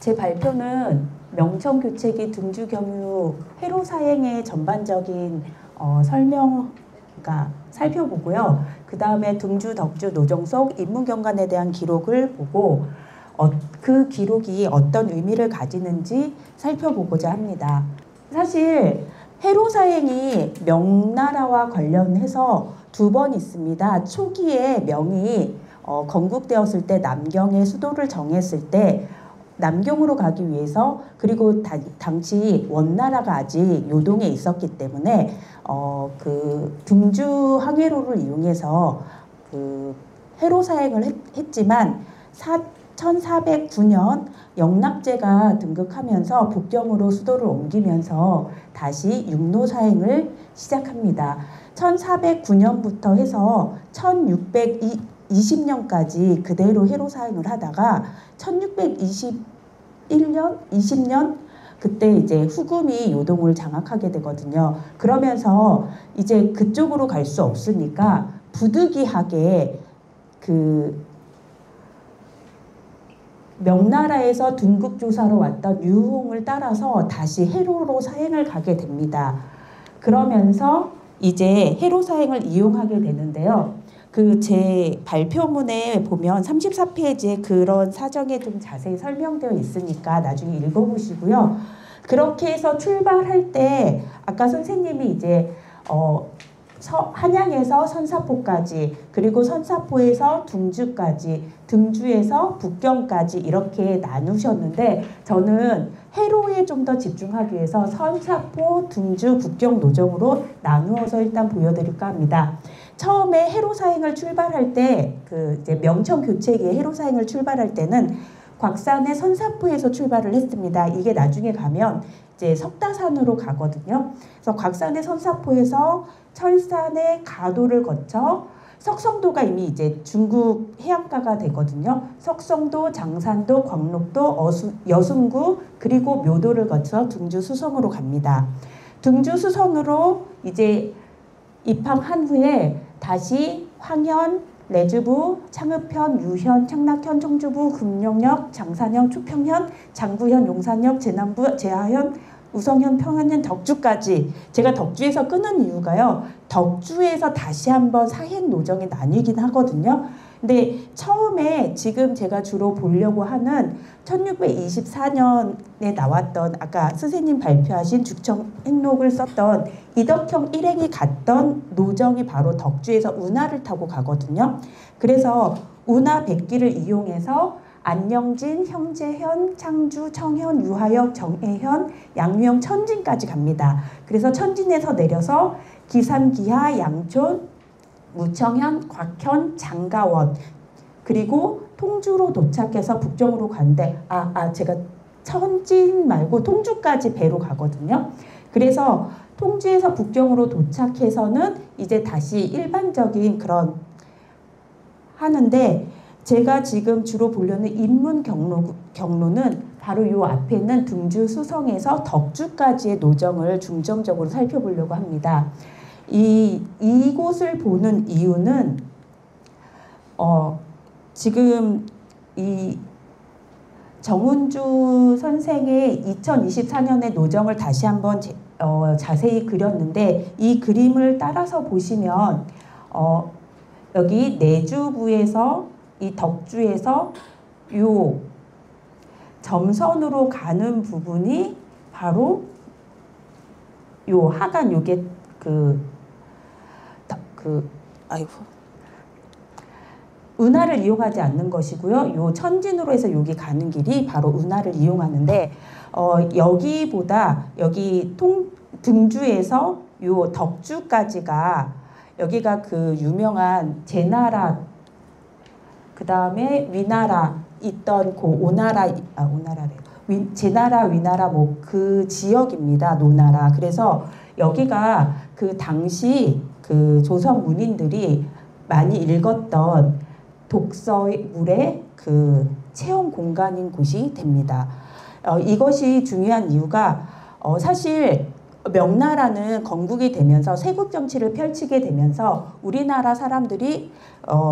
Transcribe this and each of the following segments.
제 발표는 명청교체기 등주경유 회로사행의 전반적인 설명, 그러니까 살펴보고요. 그 다음에 등주, 덕주, 노정 속 인문경관에 대한 기록을 보고 그 기록이 어떤 의미를 가지는지 살펴보고자 합니다. 사실 회로사행이 명나라와 관련해서 두 번 있습니다. 초기에 명이 건국되었을 때 남경의 수도를 정했을 때 남경으로 가기 위해서, 그리고 당시 원나라가 아직 요동에 있었기 때문에 그 등주 항해로를 이용해서 그 회로사행을 했지만 1409년 영락제가 등극하면서 북경으로 수도를 옮기면서 다시 육로사행을 시작합니다. 1409년부터 해서 1620년까지 그대로 회로사행을 하다가 1621년, 20년 그때 이제 후금이 요동을 장악하게 되거든요. 그러면서 이제 그쪽으로 갈 수 없으니까 부득이하게 그 명나라에서 등극조사로 왔던 유흥을 따라서 다시 해로로 사행을 가게 됩니다. 그러면서 이제 해로 사행을 이용하게 되는데요. 그 제 발표문에 보면 34페이지에 그런 사정에 좀 자세히 설명되어 있으니까 나중에 읽어보시고요. 그렇게 해서 출발할 때 아까 선생님이 이제 한양에서 선사포까지, 그리고 선사포에서 등주까지, 등주에서 북경까지 이렇게 나누셨는데 저는 해로에 좀 더 집중하기 위해서 선사포, 등주, 북경, 노정으로 나누어서 일단 보여드릴까 합니다. 처음에 해로사행을 출발할 때, 그 이제 명청교체기의 해로사행을 출발할 때는 곽산의 선사포에서 출발을 했습니다. 이게 나중에 가면 이제 석다산으로 가거든요. 그래서 곽산의 선사포에서 철산의 가도를 거쳐 석성도가 이미 이제 중국 해안가가 되거든요. 석성도, 장산도, 광록도, 여순구 그리고 묘도를 거쳐 등주 수성으로 갑니다. 등주 수성으로 이제 입항한 후에 다시 황현, 레주부, 창읍현, 유현, 창락현, 청주부, 금룡역, 장산역, 초평현, 장구현, 용산역, 제남부, 제하현, 우성현, 평안현, 덕주까지. 제가 덕주에서 끊은 이유가요. 덕주에서 다시 한번 사행 노정에 나뉘긴 하거든요. 근데 처음에 지금 제가 주로 보려고 하는 1624년에 나왔던 아까 선생님 발표하신 죽청 행록을 썼던 이덕형 일행이 갔던 노정이 바로 덕주에서 운하를 타고 가거든요. 그래서 운하 백기를 이용해서 안영진, 형제현, 창주, 청현, 유하역, 정해현, 양유형, 천진까지 갑니다. 그래서 천진에서 내려서 기산, 기하, 양촌, 무청현, 곽현, 장가원 그리고 통주로 도착해서 북정으로 가는데 제가 천진 말고 통주까지 배로 가거든요. 그래서 통주에서 북정으로 도착해서는 이제 다시 일반적인 그런 하는데 제가 지금 주로 보려는 인문 경로는 바로 이 앞에 있는 등주 수성에서 덕주까지의 노정을 중점적으로 살펴보려고 합니다. 이곳을 보는 이유는 지금 이 정운주 선생의 2024년의 노정을 다시 한번 자세히 그렸는데 이 그림을 따라서 보시면 여기 내주부에서 이 덕주에서 요 점선으로 가는 부분이 바로 요 하간 요게 운하를 이용하지 않는 것이고요. 요 천진으로 해서 여기 가는 길이 바로 운하를 이용하는데 여기보다 여기 등주에서 요 덕주까지가 여기가 그 유명한 제나라 그 다음에 위나라 있던 그 제나라 위나라 뭐 그 지역입니다. 노나라. 그래서 여기가 그 당시 그 조선 문인들이 많이 읽었던 독서물의 그 체험 공간인 곳이 됩니다. 이것이 중요한 이유가 사실 명나라는 건국이 되면서 세국 정치를 펼치게 되면서 우리나라 사람들이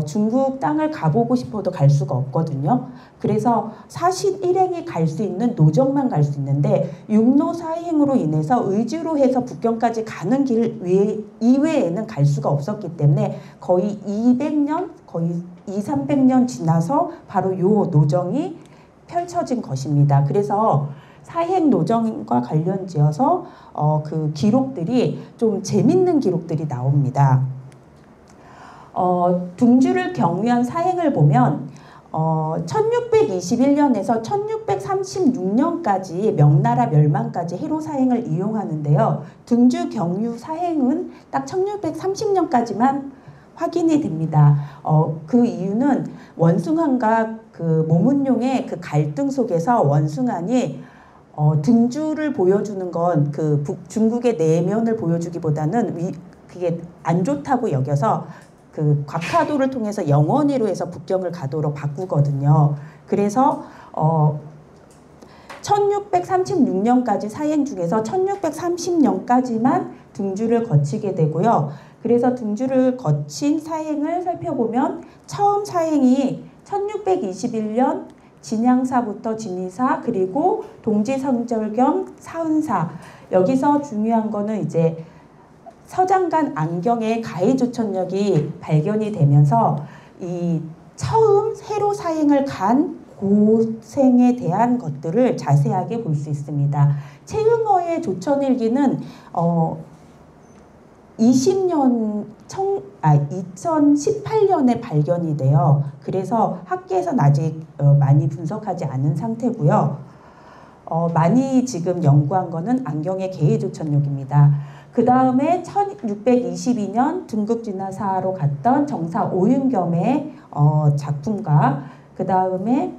중국 땅을 가보고 싶어도 갈 수가 없거든요. 그래서 사실 일행이 갈 수 있는 노정만 갈 수 있는데 육로 사행으로 인해서 의주로 해서 북경까지 가는 길 이외에는 갈 수가 없었기 때문에 거의 200년, 거의 200~300년 지나서 바로 요 노정이 펼쳐진 것입니다. 그래서 사행 노정과 관련지어서 그 기록들이 좀 재밌는 기록들이 나옵니다. 둥주를 경유한 사행을 보면 1621년에서 1636년까지 명나라 멸망까지 해로 사행을 이용하는데요. 둥주 경유 사행은 딱 1630년까지만 확인이 됩니다. 그 이유는 원숭안과 그 모문룡의 그 갈등 속에서 원숭안이 등주를 보여주는 건 그 중국의 내면을 보여주기보다는 그게 안 좋다고 여겨서 그 곽하도를 통해서 영원히로 해서 북경을 가도록 바꾸거든요. 그래서 1636년까지 사행 중에서 1630년까지만 등주를 거치게 되고요. 그래서 등주를 거친 사행을 살펴보면 처음 사행이 1621년 진양사부터 진이사 그리고 동지성절 겸 사은사. 여기서 중요한 거는 이제 서장간 안경의 가해조천력이 발견이 되면서 이 처음 해로 사행을 간 고생에 대한 것들을 자세하게 볼 수 있습니다. 최응어의 조천일기는 2018년에 발견이 돼요. 그래서 학계에서는 아직 많이 분석하지 않은 상태고요. 많이 지금 연구한 거는 안경의 개해조천록입니다. 그 다음에 1622년 등극진화사로 갔던 정사 오윤겸의 작품과 그 다음에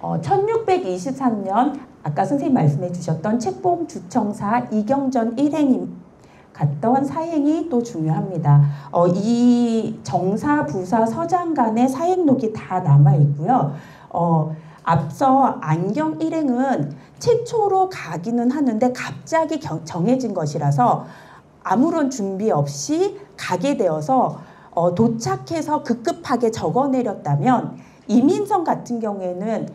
1623년 아까 선생님 말씀해 주셨던 책봉 주청사 이경전 일행이 갔던 사행이 또 중요합니다. 이 정사, 부사, 서장 간의 사행록이 다 남아 있고요. 앞서 안경 일행은 최초로 가기는 하는데 갑자기 정해진 것이라서 아무런 준비 없이 가게 되어서 도착해서 급급하게 적어내렸다면 이민성 같은 경우에는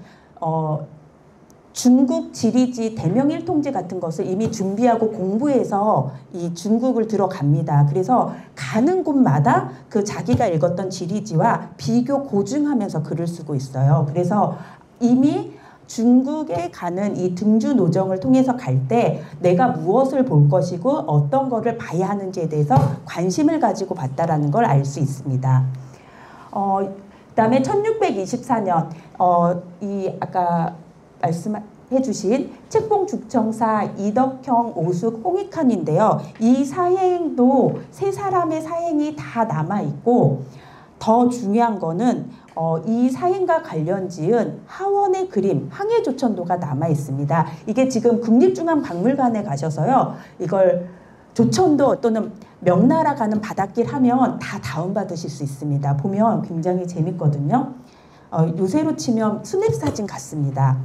중국 지리지 대명 일통지 같은 것을 이미 준비하고 공부해서 이 중국을 들어갑니다. 그래서 가는 곳마다 그 자기가 읽었던 지리지와 비교 고증하면서 글을 쓰고 있어요. 그래서 이미 중국에 가는 이 등주 노정을 통해서 갈 때 내가 무엇을 볼 것이고 어떤 거를 봐야 하는지에 대해서 관심을 가지고 봤다라는 걸 알 수 있습니다. 그다음에 1624년 이 아까 말씀해 주신 책봉죽청사 이덕형 오숙 홍익환인데요. 이 사행도 세 사람의 사행이 다 남아있고 더 중요한 거는 이 사행과 관련 지은 하원의 그림, 항해조천도가 남아있습니다. 이게 지금 국립중앙박물관에 가셔서요. 이걸 조천도 또는 명나라 가는 바닷길 하면 다 다운받으실 수 있습니다. 보면 굉장히 재밌거든요. 요새로 치면 스냅사진 같습니다.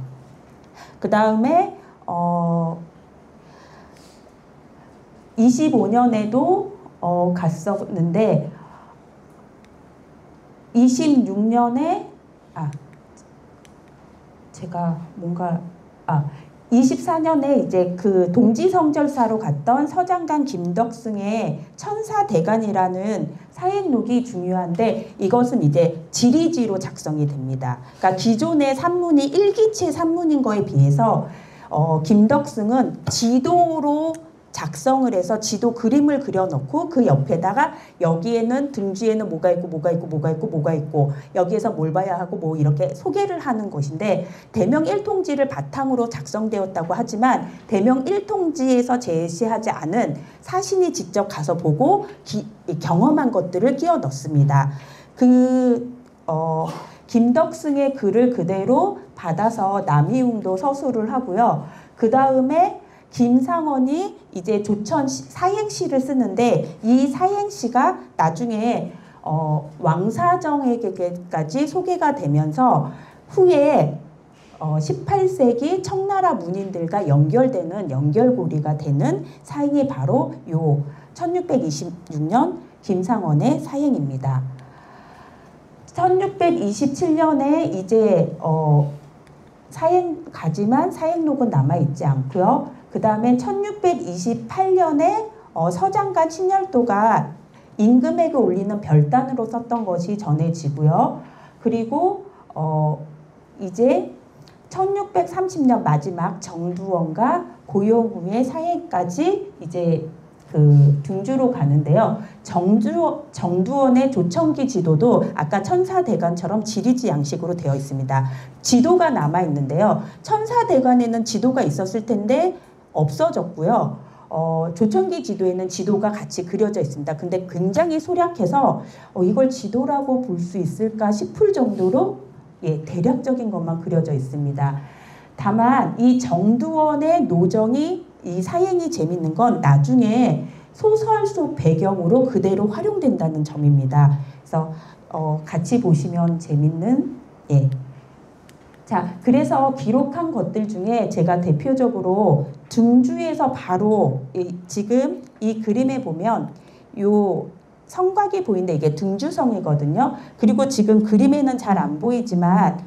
그 다음에 25년에도 갔었는데 26년에 24년에 이제 그 동지성절사로 갔던 서장관 김덕승의 천사대간이라는 사행록이 중요한데 이것은 이제 지리지로 작성이 됩니다. 그러니까 기존의 산문이 일기체 산문인 거에 비해서 김덕승은 지도로 작성을 해서 지도 그림을 그려놓고 그 옆에다가 여기에는 등주에는 뭐가 있고 뭐가 있고 뭐가 있고 뭐가 있고 여기에서 뭘 봐야 하고 뭐 이렇게 소개를 하는 것인데 대명 1통지를 바탕으로 작성되었다고 하지만 대명 1통지에서 제시하지 않은 사신이 직접 가서 보고 경험한 것들을 끼워 넣습니다. 김덕승의 글을 그대로 받아서 남이웅도 서술을 하고요. 그 다음에 김상원이 이제 조천 사행시를 쓰는데 이 사행시가 나중에 왕사정에게까지 소개가 되면서 후에 18세기 청나라 문인들과 연결되는 연결고리가 되는 사행이 바로 요 1626년 김상원의 사행입니다. 1627년에 이제 사행 가지만 사행록은 남아 있지 않고요. 그 다음에 1628년에 서장관 신열도가 임금에게 올리는 별단으로 썼던 것이 전해지고요. 그리고 이제 1630년 마지막 정두원과 고용우의 사행까지 이제 그 등주로 가는데요. 정두원의 조청기 지도도 아까 천사대관처럼 지리지 양식으로 되어 있습니다. 지도가 남아 있는데요. 천사대관에는 지도가 있었을 텐데 없어졌고요. 조청기 지도에는 지도가 같이 그려져 있습니다. 근데 굉장히 소략해서 이걸 지도라고 볼 수 있을까 싶을 정도로 대략적인 것만 그려져 있습니다. 다만 이 정두원의 노정이 이 사행이 재밌는 건 나중에 소설 속 배경으로 그대로 활용된다는 점입니다. 그래서 같이 보시면 재밌는 자, 그래서 기록한 것들 중에 제가 대표적으로 등주에서 바로 지금 이 그림에 보면 요 성곽이 보이는데 이게 등주성이거든요. 그리고 지금 그림에는 잘 안 보이지만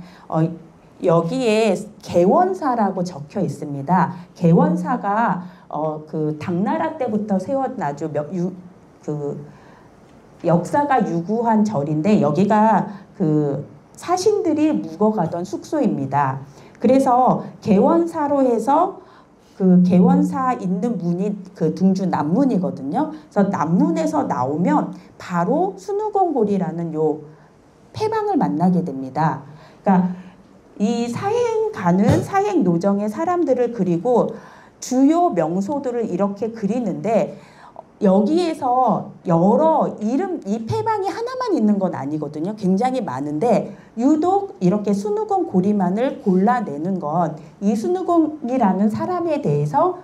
여기에 개원사라고 적혀 있습니다. 개원사가 그 당나라 때부터 세웠던 아주 그 역사가 유구한 절인데 여기가 그 사신들이 묵어가던 숙소입니다. 그래서 개원사로 해서 그 개원사 있는 문이 그 등주 남문이거든요. 그래서 남문에서 나오면 바로 순우공고리라는 요 폐방을 만나게 됩니다. 그러니까 이 사행 가는 사행 노정의 사람들을 그리고 주요 명소들을 이렇게 그리는데 여기에서 여러 이름 이 폐방이 하나만 있는 건 아니거든요. 굉장히 많은데 유독 이렇게 순우공 고리만을 골라내는 건 이 순우공이라는 사람에 대해서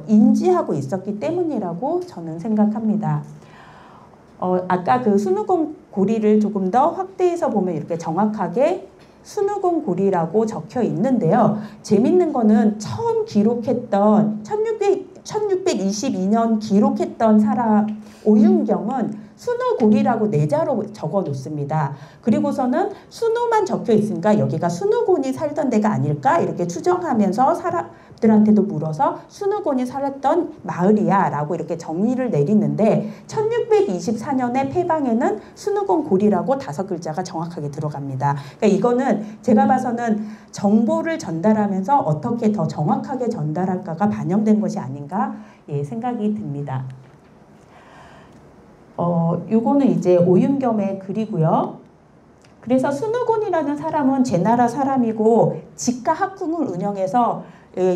인지하고 있었기 때문이라고 저는 생각합니다. 아까 그 순우공 고리를 조금 더 확대해서 보면 이렇게 정확하게 순우공 고리라고 적혀 있는데요. 재밌는 거는 처음 기록했던 1622년 기록했던 사람 오윤경은 순우고리라고 내자로 적어 놓습니다. 그리고서는 순우만 적혀 있으니까 여기가 순우곤이 살던 데가 아닐까 이렇게 추정하면서 사람들한테도 물어서 순우곤이 살았던 마을이야 라고 이렇게 정의를 내리는데 1624년에 폐방에는 순우곤 고리라고 5글자가 정확하게 들어갑니다. 그러니까 이거는 제가 봐서는 정보를 전달하면서 어떻게 더 정확하게 전달할까가 반영된 것이 아닌가 생각이 듭니다. 요거는 이제 오윤겸의 글이고요. 그래서 순우곤이라는 사람은 제나라 사람이고 직가 학궁을 운영해서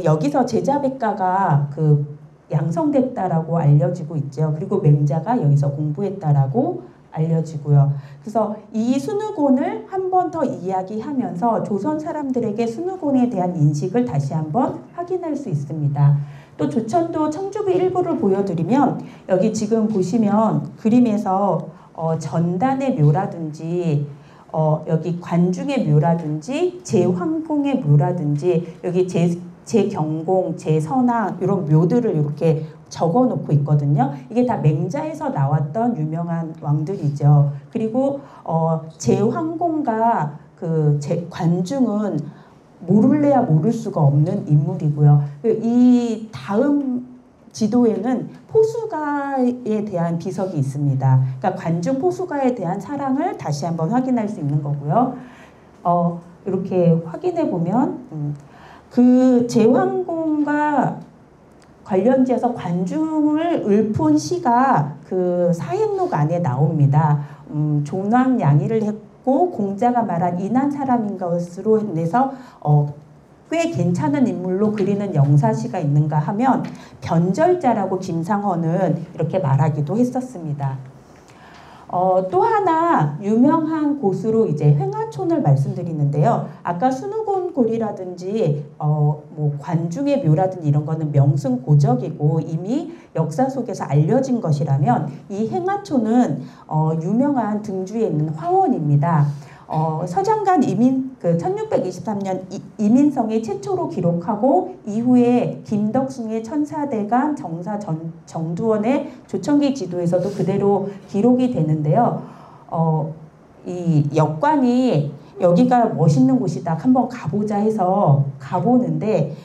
여기서 제자백가가 그 양성됐다라고 알려지고 있죠. 그리고 맹자가 여기서 공부했다라고 알려지고요. 그래서 이 순우곤을 한 번 더 이야기하면서 조선 사람들에게 순우곤에 대한 인식을 다시 한번 확인할 수 있습니다. 또 조천도 청주부 일부를 보여드리면 여기 지금 보시면 그림에서 전단의 묘라든지 여기 관중의 묘라든지 제황공의 묘라든지 여기 제경공, 제선왕 이런 묘들을 이렇게 적어놓고 있거든요. 이게 다 맹자에서 나왔던 유명한 왕들이죠. 그리고 제황공과 그 관중은 모를래야 모를 수가 없는 인물이고요. 이 다음 지도에는 포수가에 대한 비석이 있습니다. 그러니까 관중 포수가에 대한 사랑을 다시 한번 확인할 수 있는 거고요. 이렇게 확인해 보면 그 제황공과 관련지어서 관중을 읊은 시가 그 사행록 안에 나옵니다. 존왕 양의를 했고 공자가 말한 인한 사람인 것으로 내서 꽤 괜찮은 인물로 그리는 영사시가 있는가 하면 변절자라고 김상헌은 이렇게 말하기도 했었습니다. 또 하나 유명한 곳으로 이제 횡하촌을 말씀드리는데요. 아까 순우곤 고리라든지 뭐 관중의 묘라든지 이런 거는 명승고적이고 이미 역사 속에서 알려진 것이라면 이 횡하촌은 유명한 등주에 있는 화원입니다. 서장관 그 1623년 이민성이 최초로 기록하고 이후에 김덕숭의 천사대간 정두원의 조천기 지도에서도 그대로 기록이 되는데요. 이 역관이 여기가 멋있는 곳이다. 한번 가보자 해서 가보는데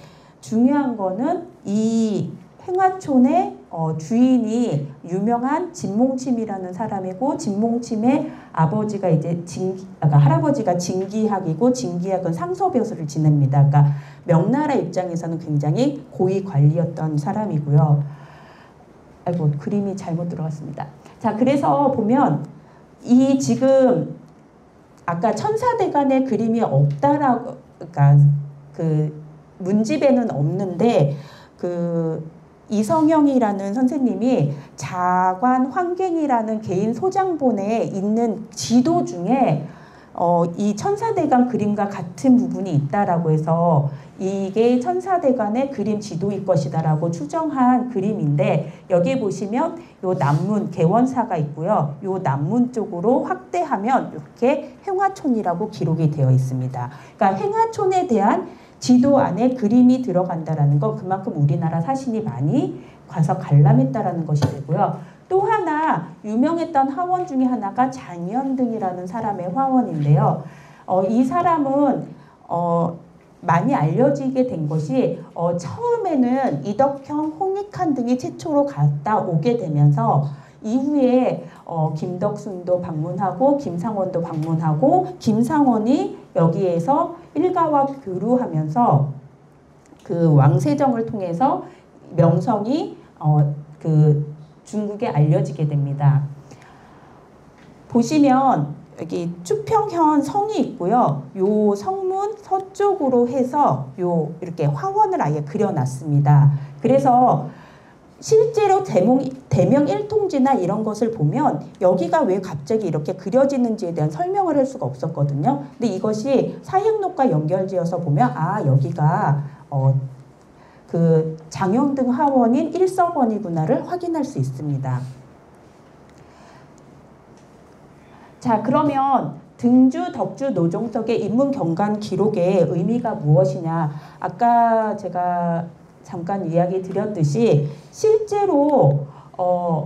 중요한 거는 이 행화촌의 주인이 유명한 진몽침이라는 사람이고 진몽침의 아버지가 이제 그러니까 할아버지가 진기학이고 진기학은 상서벼슬을 지냅니다. 그러니까 명나라 입장에서는 굉장히 고위 관리였던 사람이고요. 아이고 그림이 잘못 들어갔습니다. 자 그래서 보면 이 지금 아까 천사대간의 그림이 없다라고 그러니까 그 문집에는 없는데 그 이성영이라는 선생님이 자관 환경이라는 개인 소장본에 있는 지도 중에 이 천사대간 그림과 같은 부분이 있다라고 해서 이게 천사대간의 그림 지도일 것이다라고 추정한 그림인데 여기 보시면 요 남문 개원사가 있고요. 요 남문 쪽으로 확대하면 이렇게 행화촌이라고 기록이 되어 있습니다. 그러니까 행화촌에 대한 지도 안에 그림이 들어간다라는 거 그만큼 우리나라 사신이 많이 가서 관람했다라는 것이 되고요. 또 하나 유명했던 화원 중에 하나가 장현등이라는 사람의 화원인데요. 이 사람은 많이 알려지게 된 것이 처음에는 이덕형, 홍익한 등이 최초로 갔다 오게 되면서 이후에 김덕순도 방문하고 김상원도 방문하고 김상원이 여기에서 일가와 교류하면서 그 왕세정을 통해서 명성이 그 중국에 알려지게 됩니다. 보시면 여기 추평현 성이 있고요. 요 성문 서쪽으로 해서 요 이렇게 화원을 아예 그려놨습니다. 그래서 실제로 대명 일통지나 이런 것을 보면 여기가 왜 갑자기 이렇게 그려지는지에 대한 설명을 할 수가 없었거든요. 근데 이것이 사행록과 연결지어서 보면 아 여기가 그 장현등 하원인 일서번이구나를 확인할 수 있습니다. 자 그러면 등주, 덕주, 노종석의 인문경관 기록의 의미가 무엇이냐. 아까 제가 잠깐 이야기 드렸듯이 실제로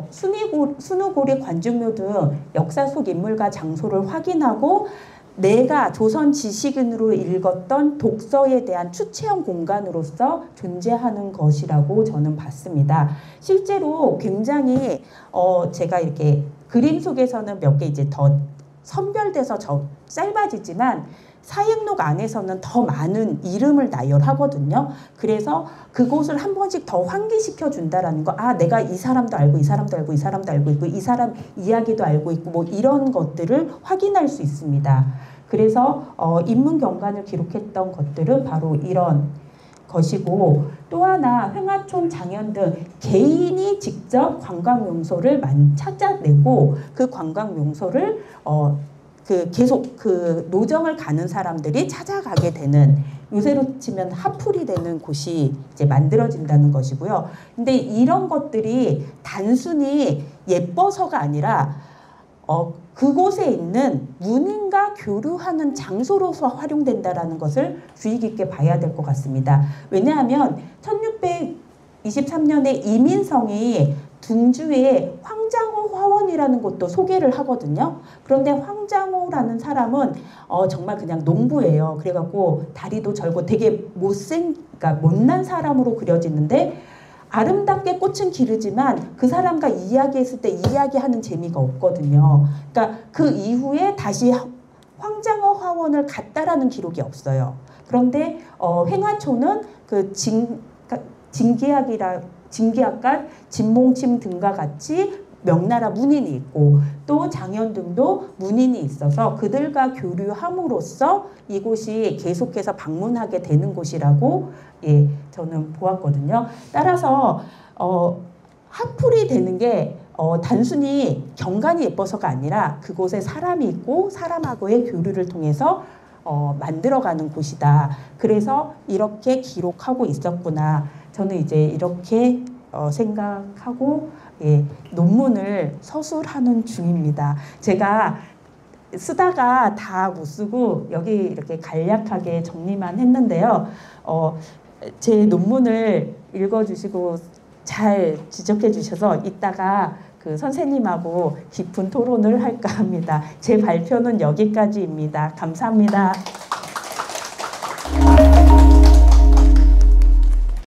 순우고리, 관중묘 등 역사 속 인물과 장소를 확인하고 내가 조선 지식인으로 읽었던 독서에 대한 추체형 공간으로서 존재하는 것이라고 저는 봤습니다. 실제로 굉장히 제가 이렇게 그림 속에서는 몇 개 이제 더 선별돼서 짧아지지만 사행록 안에서는 더 많은 이름을 나열하거든요. 그래서 그곳을 한 번씩 더 환기시켜 준다라는 거. 아, 내가 이 사람도 알고 이 사람도 알고 이 사람도 알고 있고 이 사람 이야기도 알고 있고 뭐 이런 것들을 확인할 수 있습니다. 그래서 인문경관을 기록했던 것들은 바로 이런 것이고 또 하나 행화촌 장현등 개인이 직접 관광명소를 찾아내고 그 관광명소를 계속 그 노정을 가는 사람들이 찾아가게 되는 요새로 치면 핫플이 되는 곳이 이제 만들어진다는 것이고요. 근데 이런 것들이 단순히 예뻐서가 아니라 그곳에 있는 문인과 교류하는 장소로서 활용된다라는 것을 주의 깊게 봐야 될 것 같습니다. 왜냐하면 1623년에 이민성이 둥주에 황장호 화원이라는 곳도 소개를 하거든요. 그런데 황장호라는 사람은 정말 그냥 농부예요. 그래갖고 다리도 절고 되게 그러니까 못난 사람으로 그려지는데 아름답게 꽃은 기르지만 그 사람과 이야기했을 때 이야기하는 재미가 없거든요. 그러니까 그 이후에 다시 황장호 화원을 갔다라는 기록이 없어요. 그런데 행화초는 그 진기학과 진몽침 등과 같이 명나라 문인이 있고 또 장현등도 문인이 있어서 그들과 교류함으로써 이곳이 계속해서 방문하게 되는 곳이라고 저는 보았거든요. 따라서 핫플이 되는 게 단순히 경관이 예뻐서가 아니라 그곳에 사람이 있고 사람하고의 교류를 통해서 만들어가는 곳이다. 그래서 이렇게 기록하고 있었구나. 저는 이제 이렇게 생각하고 논문을 서술하는 중입니다. 제가 쓰다가 다 못 쓰고 여기 이렇게 간략하게 정리만 했는데요. 제 논문을 읽어주시고 잘 지적해 주셔서 이따가 그 선생님하고 깊은 토론을 할까 합니다. 제 발표는 여기까지입니다. 감사합니다.